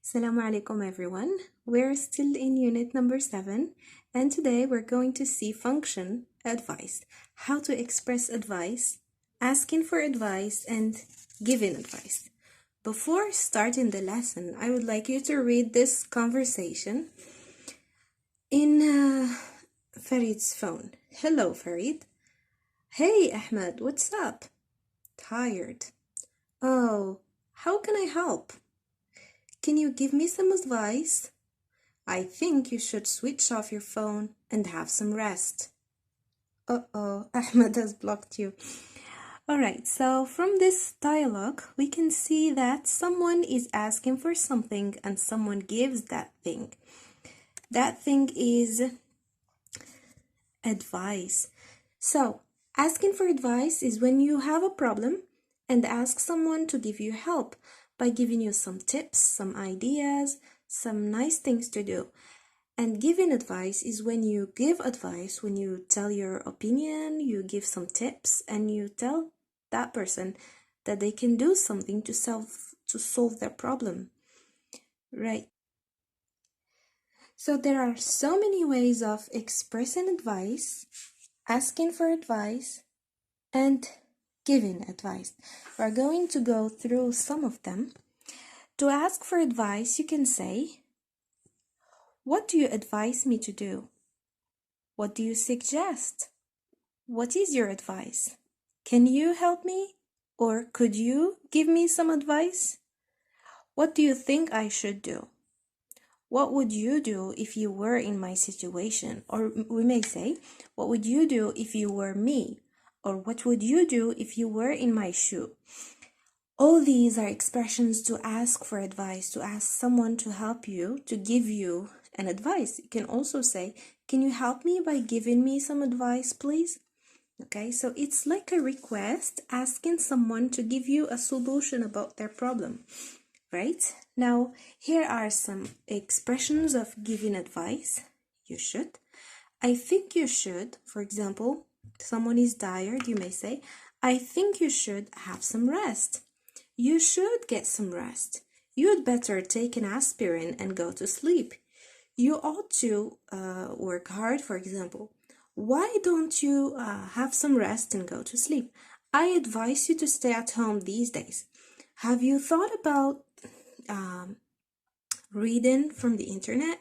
Assalamu alaikum everyone. We're still in unit number 7 and today we're going to see function advice, how to express advice, asking for advice and giving advice. Before starting the lesson, I would like you to read this conversation in Farid's phone. Hello Farid. Hey Ahmed, what's up? Tired. Oh, how can I help? Can you give me some advice? I think you should switch off your phone and have some rest. Uh-oh, Ahmed has blocked you. Alright, so from this dialogue, we can see that someone is asking for something and someone gives that thing. That thing is advice. So, asking for advice is when you have a problem and ask someone to give you help by giving you some tips, some ideas, some nice things to do. And giving advice is when you give advice, when you tell your opinion, you give some tips, and you tell that person that they can do something to solve their problem. Right. So there are so many ways of expressing advice, asking for advice, and giving advice. We're going to go through some of them. To ask for advice, you can say, what do you advise me to do? What do you suggest? What is your advice? Can you help me? Or could you give me some advice? What do you think I should do? What would you do if you were in my situation? Or we may say, what would you do if you were me? Or what would you do if you were in my shoe? All these are expressions to ask for advice, to ask someone to help you, to give you an advice. You can also say, can you help me by giving me some advice, please? Okay, so it's like a request asking someone to give you a solution about their problem, right? Now, here are some expressions of giving advice. You should. I think you should. For example, someone is tired, you may say, I think you should have some rest. You should get some rest. You'd better take an aspirin and go to sleep. You ought to work hard, for example. Why don't you have some rest and go to sleep? I advise you to stay at home these days. Have you thought about reading from the internet?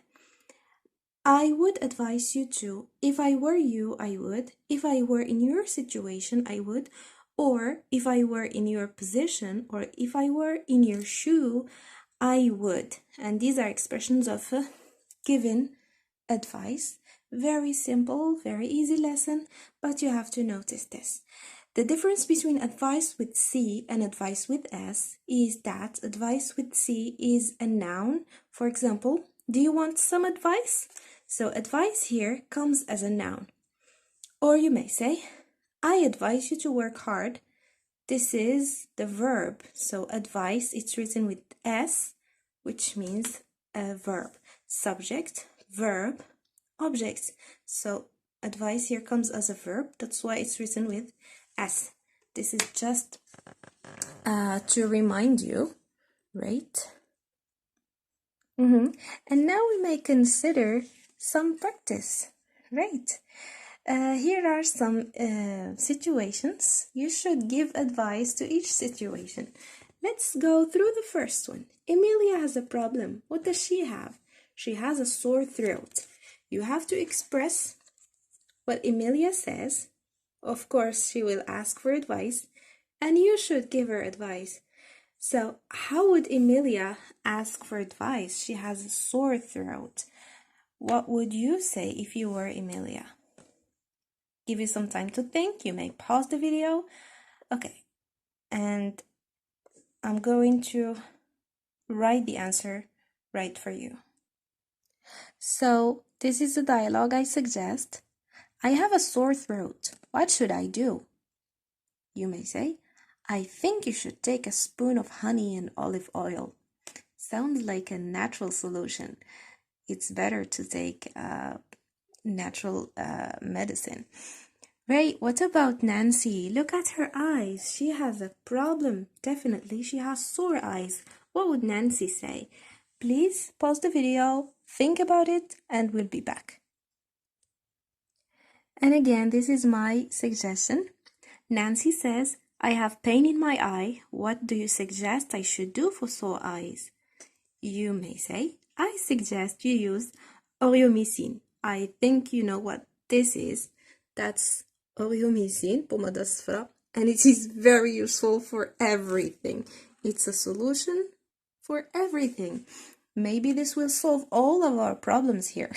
I would advise you to. If I were you, I would. If I were in your situation, I would. Or if I were in your position, or if I were in your shoe, I would. And these are expressions of giving advice. Very simple, very easy lesson, but you have to notice this. The difference between advice with C and advice with S is that advice with C is a noun. For example, do you want some advice? So advice here comes as a noun. Or you may say, I advise you to work hard. This is the verb. So advice, it's written with S, which means a verb. Subject, verb, object. So advice here comes as a verb. That's why it's written with S. This is just to remind you, right? And now we may consider some practice, right? Here are some situations. You should give advice to each situation. Let's go through the first one. Emilia has a problem. What does she have? She has a sore throat. You have to express what Emilia says. Of course, she will ask for advice, and you should give her advice. So, how would Emilia ask for advice? She has a sore throat. What would you say if you were Emilia? Give you some time to think. You may pause the video. Okay, and I'm going to write the answer right for you. So, this is the dialogue I suggest. I have a sore throat. What should I do? You may say, I think you should take a spoon of honey and olive oil. Sounds like a natural solution. It's better to take natural medicine. Right, what about Nancy? Look at her eyes. She has a problem. Definitely, she has sore eyes. What would Nancy say? please pause the video, think about it, and we'll be back. And again, this is my suggestion. Nancy says, I have pain in my eye. What do you suggest I should do for sore eyes? You may say, I suggest you use aureomycin. I think you know what this is. That's aureomycin, pomada صفراء, and it is very useful for everything. It's a solution for everything. Maybe this will solve all of our problems here.